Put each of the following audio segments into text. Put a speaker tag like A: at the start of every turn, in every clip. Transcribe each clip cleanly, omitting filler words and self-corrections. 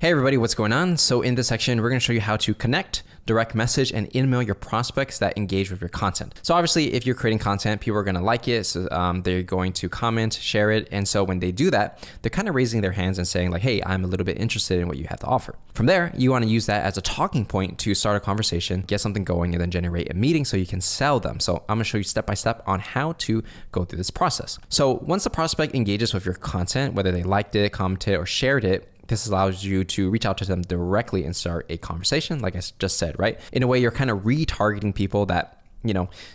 A: Hey everybody, what's going on? So in this section, we're going to show you how to connect, direct message, and InMail your prospects that engage with your content. So obviously, if you're creating content, people are going to like it. So they're going to comment, share it. And so when they do that, they're kind of raising their hands and saying like, hey, I'm a little bit interested in what you have to offer. From there, you want to use that as a talking point to start a conversation, get something going, and then generate a meeting so you can sell them. So I'm going to show you step by step on how to go through this process. So once the prospect engages with your content, whether they liked it, commented, or shared it, this allows you to reach out to them directly and start a conversation, like I just said, right? In a way, you're kind of retargeting people that,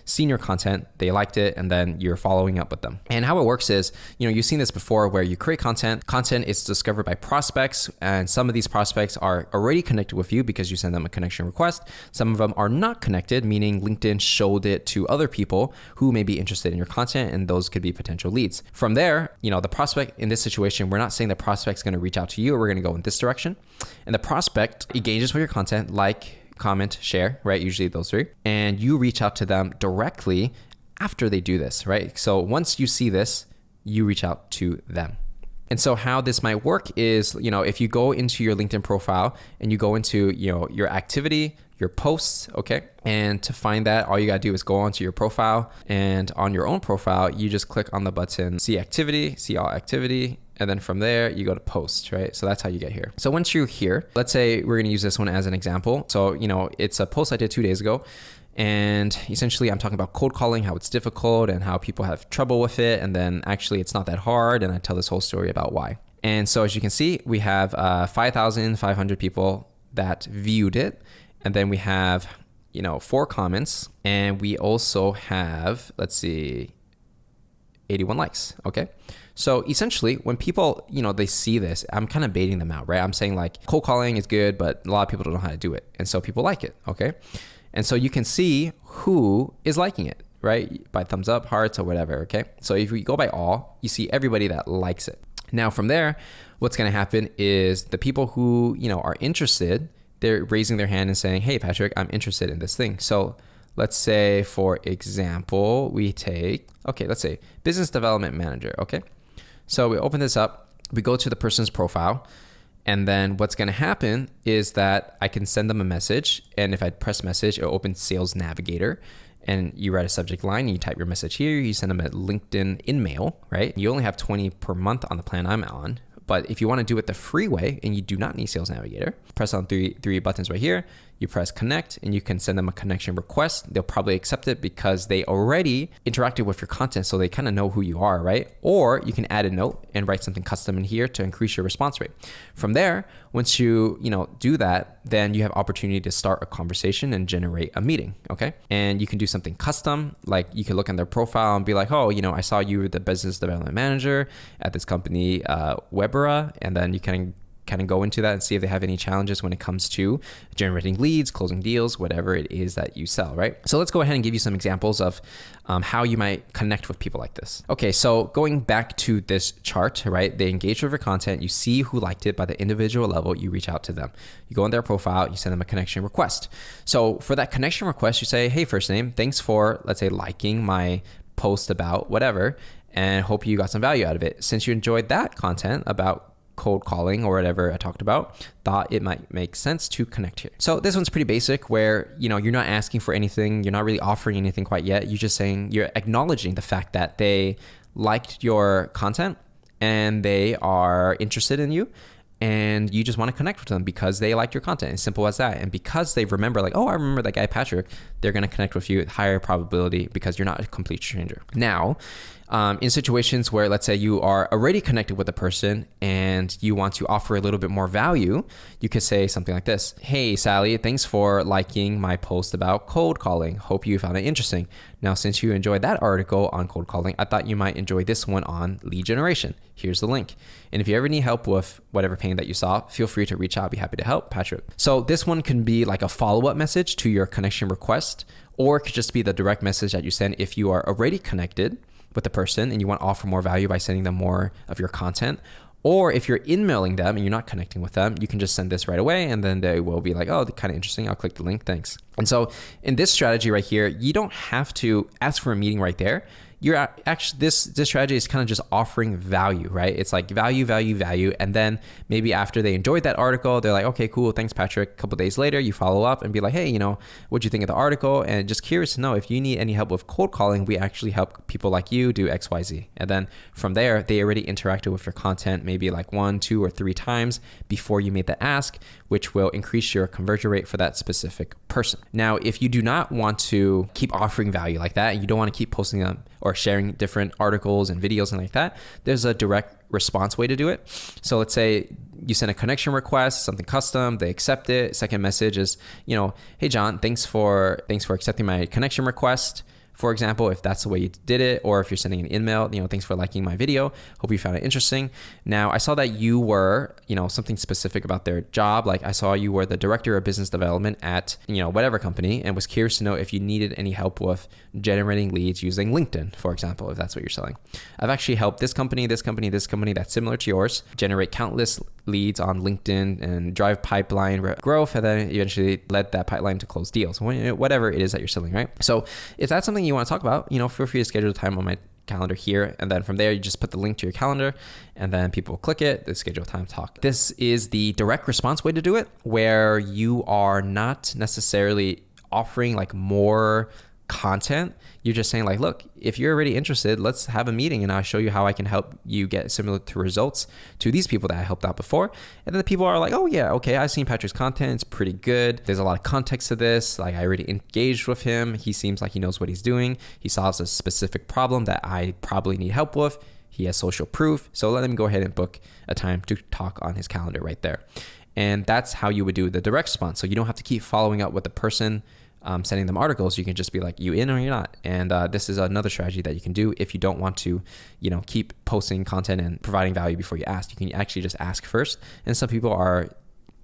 A: seen your content, they liked it, and then you're following up with them. And how it works is, you've seen this before where you create content is discovered by prospects, and some of these prospects are already connected with you because you send them a connection request. Some of them are not connected, meaning LinkedIn showed it to other people who may be interested in your content, and those could be potential leads. From there, the prospect in this situation, we're not saying the prospect's going to reach out to you, we're going to go in this direction. And the prospect engages with your content, like, comment, share, right? Usually those three. And you reach out to them directly after they do this, right? So once you see this, you reach out to them. And so how this might work is, if you go into your LinkedIn profile and you go into, your activity, your posts, okay? And to find that, all you gotta do is go onto your profile, and on your own profile, you just click on the button, see activity, see all activity, and then from there, you go to post, right? So that's how you get here. So once you're here, let's say we're gonna use this one as an example. So, it's a post I did 2 days ago. And essentially I'm talking about cold calling, how it's difficult and how people have trouble with it. And then actually it's not that hard. And I tell this whole story about why. And so as you can see, we have 5,500 people that viewed it. And then we have, 4 comments, and we also have, let's see, 81 likes, okay? So essentially when people, they see this, I'm kind of baiting them out, right? I'm saying like cold calling is good, but a lot of people don't know how to do it. And so people like it, okay? And so you can see who is liking it, right? By thumbs up, hearts, or whatever, okay? So if we go by all, you see everybody that likes it. Now from there, what's gonna happen is the people who, are interested, they're raising their hand and saying, hey, Patrick, I'm interested in this thing. So let's say, for example, let's say business development manager, okay? So we open this up, we go to the person's profile, and then what's gonna happen is that I can send them a message, and if I press message, it'll open Sales Navigator, and you write a subject line, you type your message here, you send them a LinkedIn InMail, right? You only have 20 per month on the plan I'm on. But if you want to do it the free way and you do not need Sales Navigator, press on three buttons right here. You press connect and you can send them a connection request. They'll probably accept it because they already interacted with your content, so they kind of know who you are, right? Or you can add a note and write something custom in here to increase your response rate. From there, once you do that, then you have opportunity to start a conversation and generate a meeting, okay? And you can do something custom, like you can look on their profile and be like, oh, I saw you were the business development manager at this company, Webera, and then you can kind of go into that and see if they have any challenges when it comes to generating leads, closing deals, whatever it is that you sell, right? So let's go ahead and give you some examples of how you might connect with people like this. Okay, so going back to this chart, right? They engage with your content, you see who liked it by the individual level, you reach out to them. You go on their profile, you send them a connection request. So for that connection request, you say, hey, first name, thanks for, let's say, liking my post about whatever, and hope you got some value out of it. Since you enjoyed that content about cold calling or whatever I talked about, thought it might make sense to connect here. So this one's pretty basic where, you're not asking for anything. You're not really offering anything quite yet. You're just saying, you're acknowledging the fact that they liked your content and they are interested in you. And you just want to connect with them because they like your content. As simple as that. And because they remember like, oh, I remember that guy, Patrick, they're going to connect with you at higher probability because you're not a complete stranger. Now, in situations where, let's say you are already connected with a person and you want to offer a little bit more value, you could say something like this. Hey, Sally, thanks for liking my post about cold calling. Hope you found it interesting. Now, since you enjoyed that article on cold calling, I thought you might enjoy this one on lead generation. Here's the link. And if you ever need help with whatever pain that you saw, feel free to reach out. I'd be happy to help, Patrick. So this one can be like a follow-up message to your connection request, or it could just be the direct message that you send if you are already connected with the person and you want to offer more value by sending them more of your content. Or if you're InMailing them and you're not connecting with them, you can just send this right away and then they will be like, oh, kind of interesting. I'll click the link. Thanks. And so in this strategy right here, you don't have to ask for a meeting right there. actually, this strategy is kind of just offering value, right? It's like value, value, value. And then maybe after they enjoyed that article, they're like, okay, cool. Thanks, Patrick. A couple days later, you follow up and be like, hey, what'd you think of the article? And just curious to know if you need any help with cold calling, we actually help people like you do X, Y, Z. And then from there, they already interacted with your content maybe like 1, 2, or 3 times before you made the ask, which will increase your conversion rate for that specific person. Now, if you do not want to keep offering value like that, and you don't want to keep posting them or sharing different articles and videos and like that, there's a direct response way to do it. So let's say you send a connection request, something custom, they accept it. Second message is, hey John, thanks for accepting my connection request. For example, if that's the way you did it, or if you're sending an InMail, thanks for liking my video. Hope you found it interesting. Now, I saw that you were, something specific about their job. Like I saw you were the director of business development at, whatever company, and was curious to know if you needed any help with generating leads using LinkedIn, for example, if that's what you're selling. I've actually helped this company that's similar to yours generate countless leads on LinkedIn and drive pipeline growth, and then eventually led that pipeline to close deals, whatever it is that you're selling, right? So if that's something you want to talk about, feel free to schedule time on my calendar here. And then from there, you just put the link to your calendar and then people will click it, they schedule time to talk. This is the direct response way to do it, where you are not necessarily offering like more content. You're just saying like, look, if you're already interested, let's have a meeting and I'll show you how I can help you get similar to results to these people that I helped out before. And then the people are like, oh yeah, okay, I've seen Patrick's content. It's pretty good. There's a lot of context to this. Like I already engaged with him. He seems like he knows what he's doing. He solves a specific problem that I probably need help with. He has social proof. So let him go ahead and book a time to talk on his calendar right there. And that's how you would do the direct response. So you don't have to keep following up with the person sending them articles. You can just be like, you in or you're not. And this is another strategy that you can do if you don't want to, keep posting content and providing value before you ask. You can actually just ask first. And some people are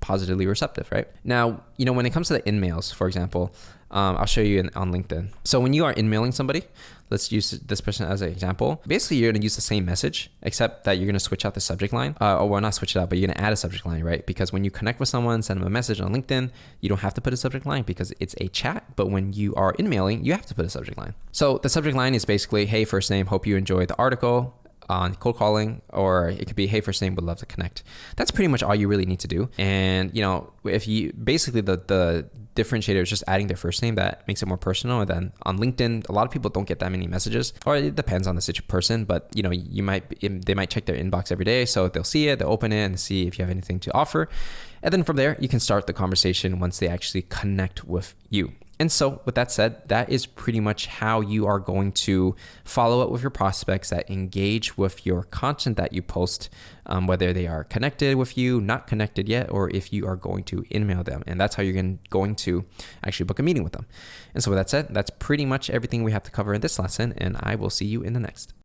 A: positively receptive, right? Now, when it comes to the InMails, for example, I'll show you on LinkedIn. So when you are InMailing somebody, let's use this person as an example. Basically, you're going to use the same message, except that you're going to switch out the subject line. Or not switch it out, but you're going to add a subject line, right? Because when you connect with someone, send them a message on LinkedIn, you don't have to put a subject line because it's a chat. But when you are InMailing, you have to put a subject line. So the subject line is basically, hey, first name, hope you enjoyed the article on cold calling, or it could be, hey, first name, would love to connect. That's pretty much all you really need to do. And, if you basically the differentiator is just adding their first name, that makes it more personal. And then on LinkedIn, a lot of people don't get that many messages, or it depends on the person, but they might check their inbox every day. So they'll see it, they'll open it and see if you have anything to offer. And then from there, you can start the conversation once they actually connect with you. And so with that said, that is pretty much how you are going to follow up with your prospects that engage with your content that you post, whether they are connected with you, not connected yet, or if you are going to InMail them. And that's how you're going to actually book a meeting with them. And so with that said, that's pretty much everything we have to cover in this lesson, and I will see you in the next.